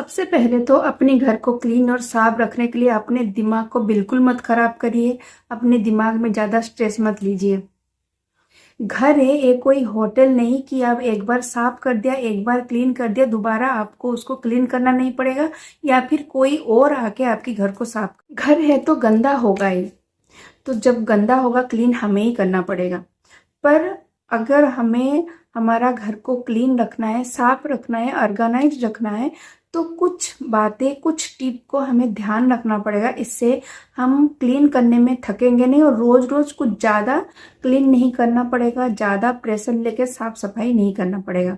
सबसे पहले तो अपने घर को क्लीन और साफ रखने के लिए अपने दिमाग को बिल्कुल मत खराब करिए। अपने दिमाग में ज़्यादा स्ट्रेस मत लीजिए। घर है, ये कोई होटल नहीं कि आप एक बार साफ कर दिया, एक बार क्लीन कर दिया, दोबारा आपको उसको क्लीन करना नहीं पड़ेगा या फिर कोई और आके आपके घर को साफ। घर है तो गंदा होगा ही, तो जब गंदा होगा क्लीन हमें ही करना पड़ेगा। पर अगर हमें हमारा घर को क्लीन रखना है, साफ रखना है, ऑर्गेनाइज रखना है, तो कुछ बातें, कुछ टिप को हमें ध्यान रखना पड़ेगा। इससे हम क्लीन करने में थकेंगे नहीं और रोज रोज कुछ ज़्यादा क्लीन नहीं करना पड़ेगा, ज़्यादा प्रेशर लेके साफ सफाई नहीं करना पड़ेगा।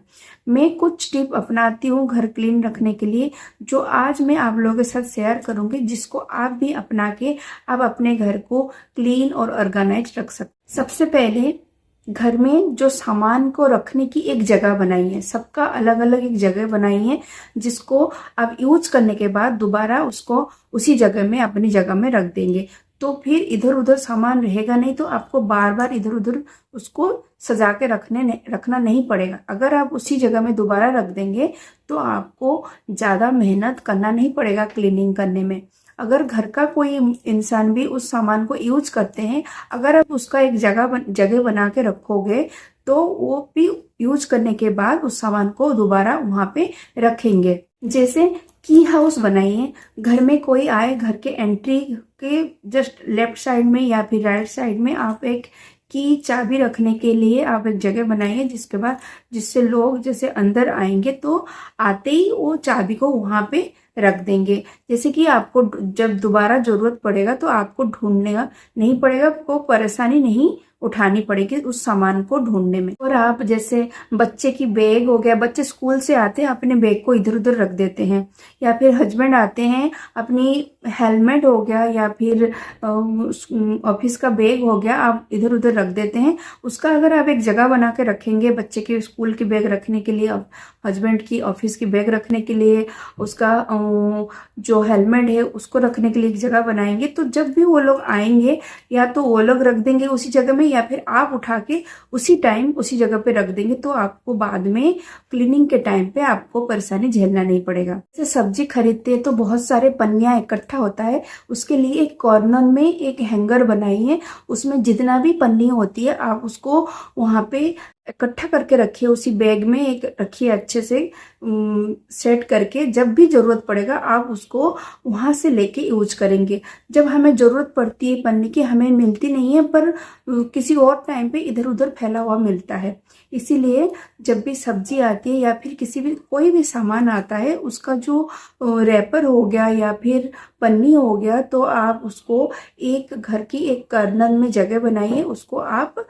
मैं कुछ टिप अपनाती हूँ घर क्लीन रखने के लिए, जो आज मैं आप लोगों के साथ शेयर करूँगी, जिसको आप भी अपना के आप अपने घर को क्लीन और ऑर्गेनाइज रख सकते। सबसे पहले घर में जो सामान को रखने की एक जगह बनाई है, सबका अलग अलग एक जगह बनाई है, जिसको आप यूज करने के बाद दोबारा उसको उसी जगह में, अपनी जगह में रख देंगे। तो फिर इधर उधर सामान रहेगा नहीं, तो आपको बार बार इधर उधर उसको सजा के रखना नहीं पड़ेगा। अगर आप उसी जगह में दोबारा रख देंगे तो आपको ज़्यादा मेहनत करना नहीं पड़ेगा क्लीनिंग करने में। अगर घर का कोई इंसान भी उस सामान को यूज करते हैं, अगर आप उसका एक जगह बना के रखोगे तो वो भी यूज करने के बाद उस सामान को दोबारा वहां पे रखेंगे। जैसे की हाउस बनाइए, घर में कोई आए, घर के एंट्री के जस्ट लेफ्ट साइड में या फिर राइट साइड में आप एक की चाबी रखने के लिए आप एक जगह बनाइए, जिसके बाद जिससे लोग जैसे अंदर आएंगे तो आते ही वो चाबी को वहां पे रख देंगे। जैसे कि आपको जब दोबारा जरूरत पड़ेगा तो आपको ढूंढने का नहीं पड़ेगा, आपको परेशानी नहीं उठानी पड़ेगी उस सामान को ढूंढने में। और आप जैसे बच्चे की बैग हो गया, बच्चे स्कूल से आते हैं अपने बैग को इधर उधर रख देते हैं, या फिर हस्बैंड आते हैं अपनी हेलमेट हो गया या फिर ऑफिस का बैग हो गया, आप इधर उधर रख देते हैं। उसका अगर आप एक जगह बना के रखेंगे, बच्चे के स्कूल की बैग रखने के लिए, हस्बैंड की ऑफिस की बैग रखने के लिए, उसका जो हेलमेट है उसको रखने के लिए एक जगह बनाएंगे, तो जब भी वो लोग आएंगे या तो वो लोग रख देंगे उसी जगह में या फिर आप उठा के उसी टाइम उसी जगह पे रख देंगे, तो आपको बाद में क्लीनिंग के टाइम पे आपको परेशानी झेलना नहीं पड़ेगा। जैसे सब्जी खरीदते हैं तो बहुत सारे पन्नियां इकट्ठा होता है, उसके लिए एक कॉर्नर में एक हैंगर बनाइए, उसमें जितना भी पन्नी होती है आप उसको वहां पे इकट्ठा करके रखिए, उसी बैग में एक रखिए अच्छे से सेट करके। जब भी जरूरत पड़ेगा आप उसको वहां से लेके यूज करेंगे। जब हमें जरूरत पड़ती है पन्नी की, हमें मिलती नहीं है पर किसी और टाइम पे इधर उधर फैला हुआ मिलता है, इसीलिए जब भी सब्जी आती है या फिर किसी भी कोई भी सामान आता है, उसका जो रैपर हो गया या फिर पन्नी हो गया, तो आप उसको एक घर की एक कर्नल में जगह बनाइए, उसको आप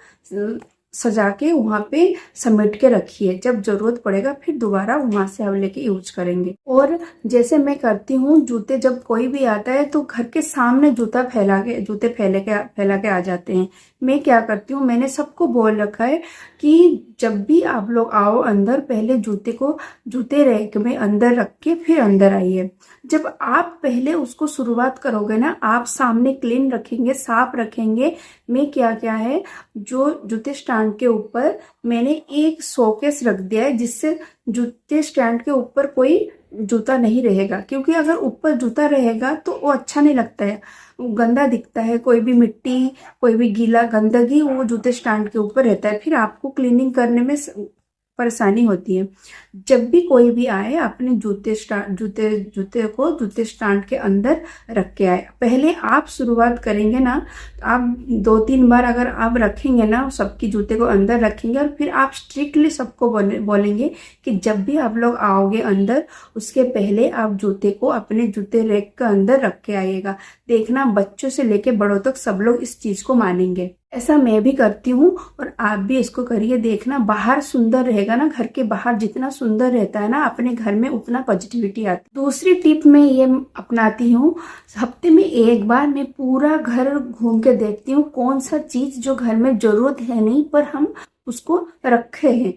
सजा के वहां पे समेट के रखिए। जब जरूरत पड़ेगा फिर दोबारा वहां से आप लेके यूज करेंगे। और जैसे मैं करती हूँ, जूते जब कोई भी आता है तो घर के सामने जूते फैला के आ जाते हैं। मैं क्या करती हूँ, मैंने सबको बोल रखा है कि जब भी आप लोग आओ अंदर, पहले जूते रैक में अंदर रख के फिर अंदर आइए। जब आप पहले उसको शुरुआत करोगे ना, आप सामने क्लीन रखेंगे, साफ रखेंगे। मैं क्या है, जो जूते स्टैंड के ऊपर मैंने एक शोकेस रख दिया है, जिससे जूते स्टैंड के ऊपर कोई जूता नहीं रहेगा, क्योंकि अगर ऊपर जूता रहेगा तो वो अच्छा नहीं लगता है, गंदा दिखता है। कोई भी मिट्टी, कोई भी गीला गंदगी वो जूते स्टैंड के ऊपर रहता है, फिर आपको क्लीनिंग करने में परेशानी होती है। जब भी कोई भी आए अपने जूते को जूते स्टैंड के अंदर रख के आए। पहले आप शुरुआत करेंगे ना, आप 2-3 बार अगर आप रखेंगे ना, सबकी जूते को अंदर रखेंगे, और फिर आप स्ट्रिक्टली सबको बोलेंगे कि जब भी आप लोग आओगे अंदर, उसके पहले आप जूते को अपने जूते रैक के अंदर रख के आइएगा। देखना बच्चों से लेके बड़ों तक सब लोग इस चीज को मानेंगे। ऐसा मैं भी करती हूँ और आप भी इसको करिए। देखना बाहर सुंदर रहेगा ना, घर के बाहर जितना सुंदर रहता है ना, अपने घर में उतना पॉजिटिविटी आती है। दूसरी टिप मैं ये अपनाती हूँ, हफ्ते में एक बार मैं पूरा घर घूम के देखती हूँ कौन सा चीज जो घर में जरूरत है नहीं पर हम उसको रखे हैं,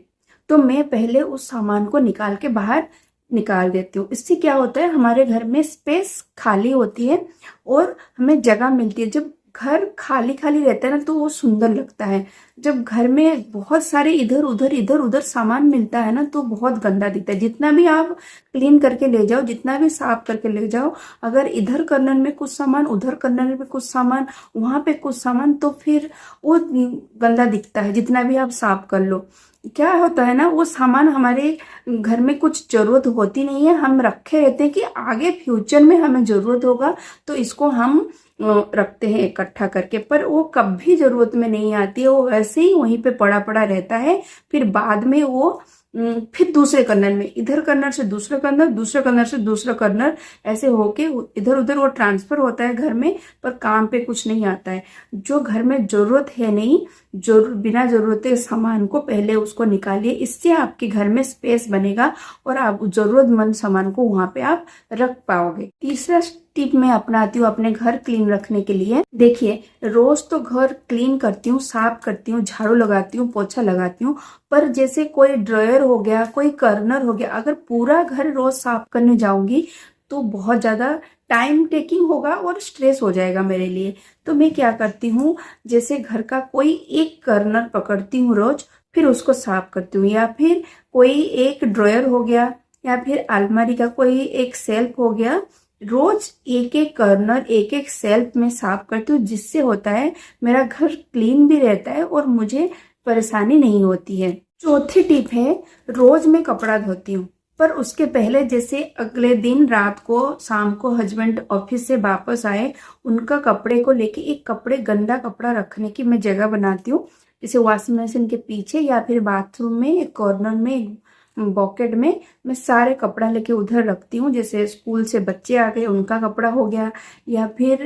तो मैं पहले उस सामान को निकाल के बाहर निकाल देती हूँ। इससे क्या होता है, हमारे घर में स्पेस खाली होती है और हमें जगह मिलती है। जब घर खाली खाली रहता है ना तो वो सुंदर लगता है। जब घर में बहुत सारे इधर उधर सामान मिलता है ना तो बहुत गंदा दिखता है। जितना भी आप क्लीन करके ले जाओ, जितना भी साफ करके ले जाओ, अगर इधर कर्नर में कुछ सामान, उधर कर्नर में कुछ सामान, वहां पे कुछ सामान, तो फिर वो गंदा दिखता है जितना भी आप साफ कर लो। क्या होता है ना, वो सामान हमारे घर में कुछ जरूरत होती नहीं है, हम रखे रहते हैं कि आगे फ्यूचर में हमें जरूरत होगा तो इसको हम रखते हैं इकट्ठा करके, पर वो कभी जरूरत में नहीं आती है, वो वैसे ही वहीं पे पड़ा पड़ा रहता है। फिर बाद में वो फिर दूसरे कर्नर में, इधर कर्नर से दूसरा कर्नर, दूसरे कर्नर से दूसरा कर्नर, ऐसे होके इधर उधर वो ट्रांसफर होता है घर में, पर काम पे कुछ नहीं आता है। जो घर में जरूरत है नहीं, बिना जरूरत के सामान को पहले उसको निकालिए, इससे आपके घर में स्पेस बनेगा और आप जरूरतमंद सामान को वहां पे आप रख पाओगे। तीसरा टिप मैं अपनाती हूँ अपने घर क्लीन रखने के लिए। देखिए, रोज तो घर क्लीन करती हूँ, साफ करती हूँ, झाड़ू लगाती हूँ, पोछा लगाती हूँ, पर जैसे कोई ड्रॉयर हो गया, कोई कर्नर हो गया, अगर पूरा घर रोज साफ करने जाऊंगी तो बहुत ज्यादा टाइम टेकिंग होगा और स्ट्रेस हो जाएगा मेरे लिए। तो मैं क्या करती हूँ, जैसे घर का कोई एक कर्नर पकड़ती हूँ रोज, फिर उसको साफ करती हूँ, या फिर कोई एक ड्रॉयर हो गया, या फिर अलमारी का कोई एक सेल्फ हो गया, रोज एक एक कर्नर, एक एक सेल्फ में साफ करती हूँ, जिससे होता है मेरा घर क्लीन भी रहता है और मुझे परेशानी नहीं होती है। चौथी टिप है, रोज मैं कपड़ा धोती हूँ, पर उसके पहले जैसे अगले दिन रात को, शाम को हस्बैंड ऑफिस से वापस आए, उनका कपड़े को लेके एक कपड़े गंदा कपड़ा रखने की मैं जगह बनाती हूँ, जैसे वॉशिंग मशीन के पीछे या फिर बाथरूम में एक कॉर्नर में, एक बॉकेट में मैं सारे कपड़ा लेके उधर रखती हूँ। जैसे स्कूल से बच्चे आ गए, उनका कपड़ा हो गया, या फिर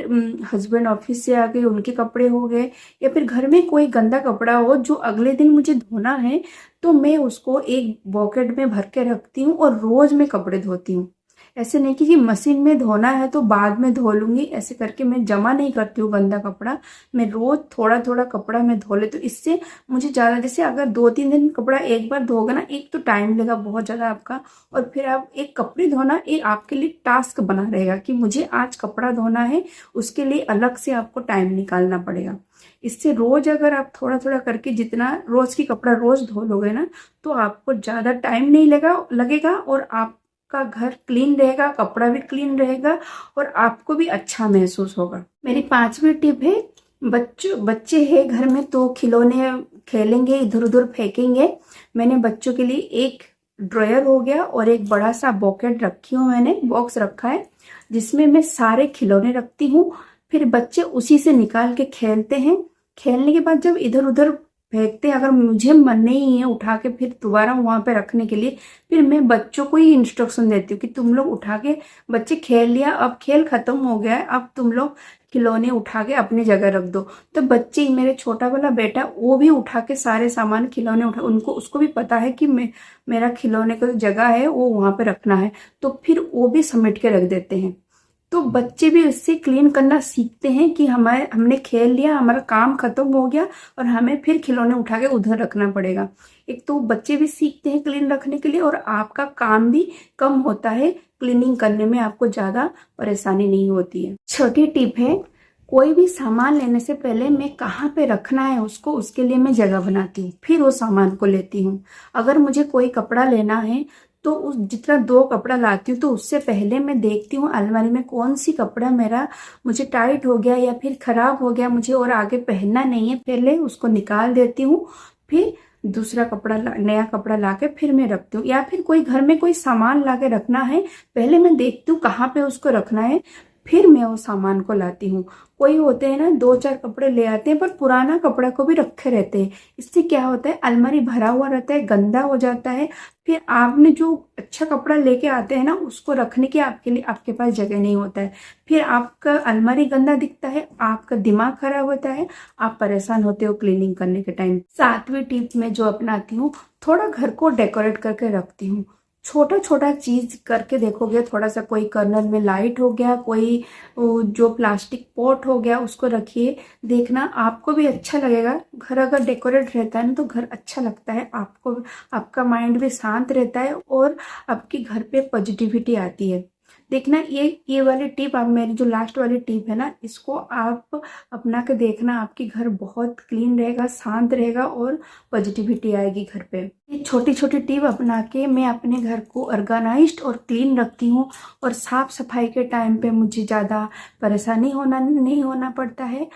हस्बैंड ऑफिस से आ गए, उनके कपड़े हो गए, या फिर घर में कोई गंदा कपड़ा हो जो अगले दिन मुझे धोना है, तो मैं उसको एक बॉकेट में भर के रखती हूँ और रोज मैं कपड़े धोती हूँ। ऐसे नहीं कि मशीन में धोना है तो बाद में धो लूंगी, ऐसे करके मैं जमा नहीं करती हूँ गंदा कपड़ा। मैं रोज थोड़ा थोड़ा कपड़ा मैं धो लेती हूँ, इससे मुझे ज्यादा, जैसे अगर 2-3 दिन कपड़ा एक बार धोगा ना, एक तो टाइम लेगा बहुत ज्यादा आपका, और फिर आप एक कपड़े धोना एक आपके लिए टास्क बना रहेगा कि मुझे आज कपड़ा धोना है, उसके लिए अलग से आपको टाइम निकालना पड़ेगा। इससे रोज अगर आप थोड़ा थोड़ा करके, जितना रोज की कपड़ा रोज धो लोगे ना, तो आपको ज्यादा टाइम नहीं लगेगा और आपका घर क्लीन रहेगा, कपड़ा भी क्लीन रहेगा और आपको भी अच्छा महसूस होगा। मेरी 5वीं टिप है, बच्चे हैं घर में तो खिलौने खेलेंगे, इधर उधर फेंकेंगे। मैंने बच्चों के लिए एक ड्रॉयर हो गया और एक बड़ा सा बॉकेट रखी हूँ, मैंने बॉक्स रखा है जिसमें मैं सारे खिलौने रखती हूँ। फिर बच्चे उसी से निकाल के खेलते हैं। खेलने के बाद जब इधर उधर फेंकते हैं, अगर मुझे मन नहीं है उठा के फिर दोबारा वहां पे रखने के लिए, फिर मैं बच्चों को ही इंस्ट्रक्शन देती हूँ कि तुम लोग उठा के, बच्चे खेल लिया, अब खेल खत्म हो गया है, अब तुम लोग खिलौने उठा के अपनी जगह रख दो। तो बच्चे, मेरे छोटा वाला बेटा, वो भी उठा के सारे सामान खिलौने उठा, उसको भी पता है कि मेरा खिलौने का जगह है वो वहां पे रखना है, तो फिर वो भी समेट के रख देते हैं। तो बच्चे भी इससे क्लीन करना सीखते हैं कि हमने खेल लिया, हमारा काम खत्म हो गया और हमें फिर खिलौने उठा के उधर रखना पड़ेगा। एक तो बच्चे भी सीखते हैं क्लीन रखने के लिए और आपका काम भी कम होता है, क्लीनिंग करने में आपको ज्यादा परेशानी नहीं होती है। छोटी टिप है, कोई भी सामान लेने से पहले मैं कहाँ पे रखना है उसको, उसके लिए मैं जगह बनाती हूँ, फिर वो सामान को लेती हूँ। अगर मुझे कोई कपड़ा लेना है तो उस जितना 2 कपड़ा लाती हूँ तो उससे पहले मैं देखती हूँ अलमारी में कौन सी कपड़ा मुझे टाइट हो गया या फिर खराब हो गया, मुझे और आगे पहनना नहीं है, पहले उसको निकाल देती हूँ, फिर दूसरा कपड़ा नया कपड़ा लाके फिर मैं रखती हूँ। या फिर कोई घर में कोई सामान लाके रखना है, पहले मैं देखती हूँ कहाँ पे उसको रखना है, फिर मैं वो सामान को लाती हूँ। कोई होते हैं ना 2-4 कपड़े ले आते हैं पर पुराना कपड़ा को भी रखे रहते हैं, इससे क्या होता है अलमारी भरा हुआ रहता है, गंदा हो जाता है, फिर आपने जो अच्छा कपड़ा लेके आते हैं ना उसको रखने की आपके पास जगह नहीं होता है, फिर आपका अलमारी गंदा दिखता है, आपका दिमाग खराब होता है, आप परेशान होते हो क्लीनिंग करने के टाइम। 7वीं टिप में जो अपनाती हूँ, थोड़ा घर को डेकोरेट करके रखती हूँ। छोटा छोटा चीज करके देखोगे, थोड़ा सा कोई कर्नर में लाइट हो गया, कोई जो प्लास्टिक पॉट हो गया उसको रखिए, देखना आपको भी अच्छा लगेगा। घर अगर डेकोरेट रहता है ना तो घर अच्छा लगता है, आपको आपका माइंड भी शांत रहता है और आपके घर पे पॉजिटिविटी आती है। देखना ये वाली टिप, आप मेरी जो लास्ट वाली टिप है ना, इसको आप अपना के देखना, आपकी घर बहुत क्लीन रहेगा, शांत रहेगा और पॉजिटिविटी आएगी घर पे। ये छोटी छोटी टिप अपना के मैं अपने घर को ऑर्गेनाइज्ड और क्लीन रखती हूँ, और साफ सफाई के टाइम पे मुझे ज़्यादा परेशानी नहीं होना पड़ता है।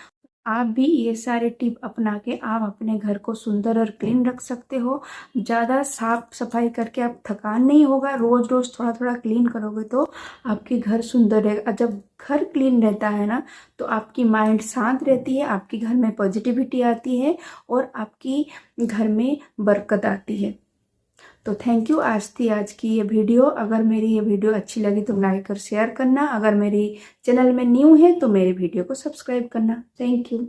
आप भी ये सारे टिप अपना के आप अपने घर को सुंदर और क्लीन रख सकते हो। ज़्यादा साफ सफाई करके आप थकान नहीं होगा, रोज रोज थोड़ा थोड़ा क्लीन करोगे तो आपके घर सुंदर रहेगा। जब घर क्लीन रहता है ना, तो आपकी माइंड शांत रहती है, आपके घर में पॉजिटिविटी आती है और आपकी घर में बरकत आती है। तो थैंक यू। आज की ये वीडियो, अगर मेरी ये वीडियो अच्छी लगी तो लाइक और शेयर करना। अगर मेरी चैनल में न्यू है तो मेरे वीडियो को सब्सक्राइब करना। Thank you.